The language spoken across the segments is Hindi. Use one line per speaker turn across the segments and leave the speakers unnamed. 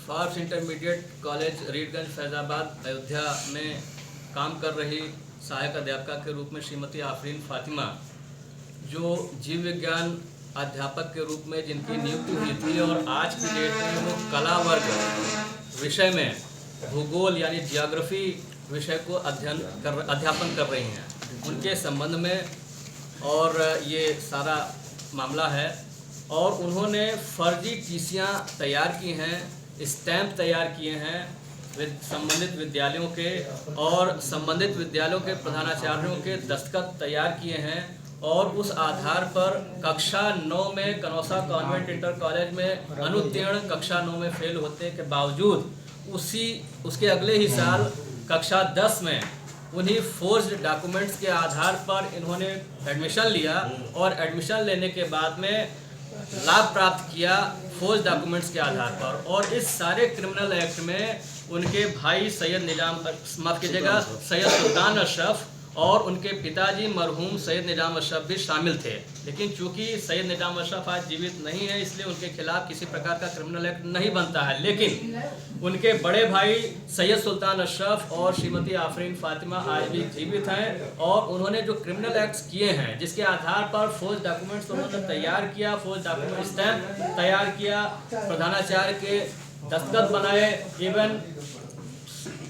फार्स इंटरमीडिएट कॉलेज रीडगंज फैज़ाबाद अयोध्या में काम कर रही सहायक अध्यापिका के रूप में श्रीमती आफरीन फातिमा, जो जीव विज्ञान अध्यापक के रूप में जिनकी नियुक्ति हुई थी और आज की डेट में वो कला वर्ग विषय में भूगोल यानी जियोग्राफी विषय को अध्यापन कर रही हैं, उनके संबंध में और ये सारा मामला है। और उन्होंने फर्जी टीसियाँ तैयार की हैं, स्टैंप तैयार किए हैं संबंधित विद्यालयों के, और संबंधित विद्यालयों के प्रधानाचार्यों के दस्तखत तैयार किए हैं। और उस आधार पर कक्षा 9 में कनौसा कॉन्वेंट इंटर कॉलेज में अनुत्तीर्ण, कक्षा 9 में फेल होने के बावजूद उसके अगले ही साल कक्षा 10 में उन्हीं फोर्ज्ड डॉक्यूमेंट्स के आधार पर इन्होंने एडमिशन लिया और एडमिशन लेने के बाद में लाभ प्राप्त किया फोर्ज डॉक्यूमेंट्स के आधार पर। और इस सारे क्रिमिनल एक्ट में उनके भाई सैयद सुल्तान अशरफ और उनके पिताजी मरहूम सैयद निजाम अशरफ भी शामिल थे। लेकिन चूंकि सैयद निजाम अशरफ आज जीवित नहीं है, इसलिए उनके खिलाफ किसी प्रकार का क्रिमिनल एक्ट नहीं बनता है। लेकिन उनके बड़े भाई सैयद सुल्तान अशरफ और श्रीमती आफरीन फातिमा आज भी जीवित हैं और उन्होंने जो क्रिमिनल एक्ट्स किए हैं, जिसके आधार पर फौज डॉक्यूमेंट्स उन्होंने तैयार किया, फौज डॉक्यूमेंट स्टैंप तैयार किया, प्रधानाचार्य के दस्तखत बनाए, इवन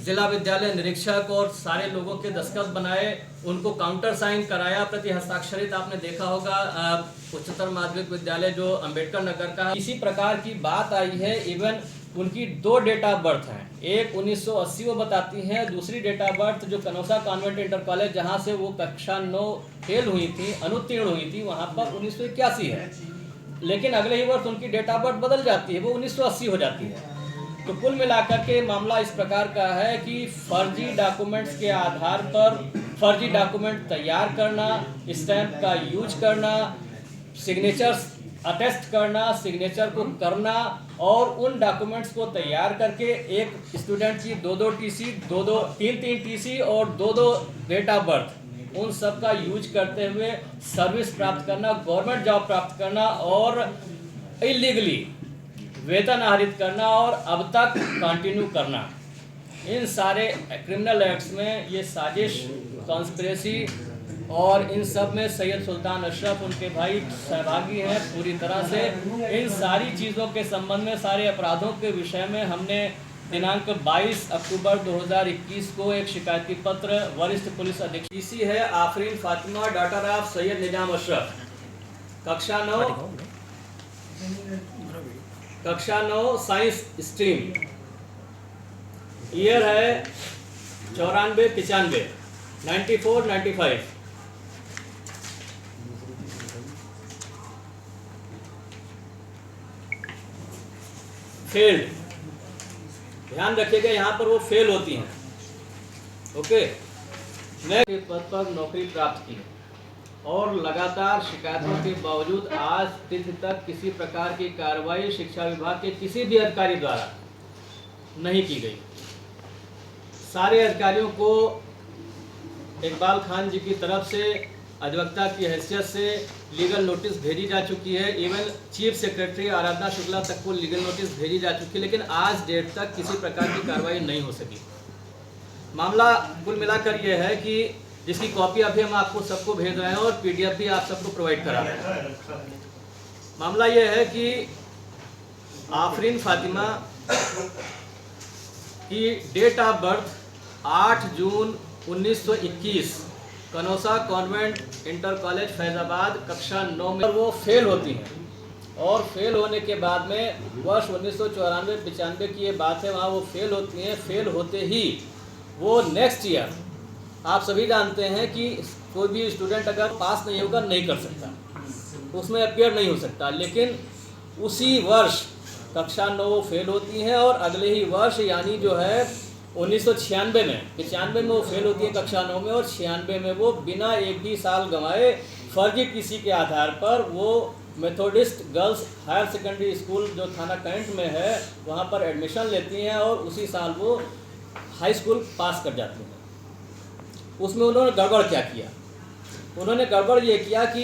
जिला विद्यालय निरीक्षक और सारे लोगों के दस्तखत बनाए, उनको काउंटर साइन कराया, प्रति हस्ताक्षरित आपने देखा होगा उच्चतर माध्यमिक विद्यालय जो अंबेडकर नगर का है। इसी प्रकार की बात आई है। इवन उनकी 2 डेट ऑफ बर्थ हैं, एक 1980 वो बताती हैं, दूसरी डेट ऑफ बर्थ जो कनौसा कॉन्वेंट इंटर कॉलेज जहाँ से वो कक्षा 9 फेल हुई थी, अनुत्तीर्ण हुई थी, वहाँ पर 1981 है। लेकिन अगले ही वर्ष उनकी डेट ऑफ बर्थ बदल जाती है, वो 1980 हो जाती है। तो कुल मिलाकर के मामला इस प्रकार का है कि फर्जी डॉक्यूमेंट्स के आधार पर फर्जी डॉक्यूमेंट तैयार करना, स्टैंप का यूज करना, सिग्नेचर्स अटेस्ट करना, सिग्नेचर को करना और उन डॉक्यूमेंट्स को तैयार करके एक स्टूडेंट की 2-2 टीसी, 3-3 टीसी और 2-2 डेट ऑफ बर्थ, उन सब का यूज करते हुए सर्विस प्राप्त करना, गवर्नमेंट जॉब प्राप्त करना और इलीगली वेतन आहरित करना और अब तक कंटिन्यू करना। इन सारे क्रिमिनल एक्ट्स में ये साजिश, कॉन्स्पिरेसी और इन सब में सैयद सुल्तान अशरफ उनके भाई सहभागी हैं पूरी तरह से। इन सारी चीज़ों के संबंध में, सारे अपराधों के विषय में हमने दिनांक 22 अक्टूबर 2021 को एक शिकायती पत्र वरिष्ठ पुलिस अधीक्षक इसी है आफरीन फातिमा, डॉटर ऑफ सैयद निजाम अशरफ, कक्षा 9 साइंस स्ट्रीम, ईयर है 94-95, 94-95। फेल्ड, ध्यान रखिएगा यहाँ पर वो फेल होती हैं। ओके, मैं पद पर नौकरी प्राप्त की और लगातार शिकायतों के बावजूद आज तिथि तक किसी प्रकार की कार्रवाई शिक्षा विभाग के किसी भी अधिकारी द्वारा नहीं की गई। सारे अधिकारियों को इकबाल खान जी की तरफ से अधिवक्ता की हैसियत से लीगल नोटिस भेजी जा चुकी है। Even chief secretary Aradhana Shukla तक को लीगल नोटिस भेजी जा चुकी है, लेकिन आज डेट तक किसी प्रकार की कार्रवाई नहीं हो सकी। मामला कुल मिलाकर यह है कि जिसकी कॉपी अभी हम आपको सबको भेज रहे हैं और पीडीएफ भी आप सबको प्रोवाइड करा रहे हैं। मामला यह है कि आफरीन फातिमा की date of birth 8 June 1921, Canossa convent inter college Faizabad, कक्षा 9 में वो फेल होती हैं। और फेल होने के बाद में वर्ष 1994-95 की ये बात है, वहाँ वो फेल होती हैं। फेल होते ही वो नेक्स्ट ईयर, आप सभी जानते हैं कि कोई भी स्टूडेंट अगर पास नहीं होगा नहीं कर सकता, उसमें अपियर नहीं हो सकता। लेकिन उसी वर्ष कक्षा 9 वो फेल होती हैं और अगले ही वर्ष यानी जो है 1996 में, 95 में वो फेल होती है कक्षा 9 में, और 96 में वो बिना एक भी साल गंवाए फर्जी टीसी के आधार पर वो Methodist girls higher secondary school जो थाना कैंट में है वहाँ पर एडमिशन लेती हैं और उसी साल वो हाई स्कूल पास कर जाती हैं। उसमें उन्होंने गड़बड़ क्या किया? उन्होंने गड़बड़ ये किया कि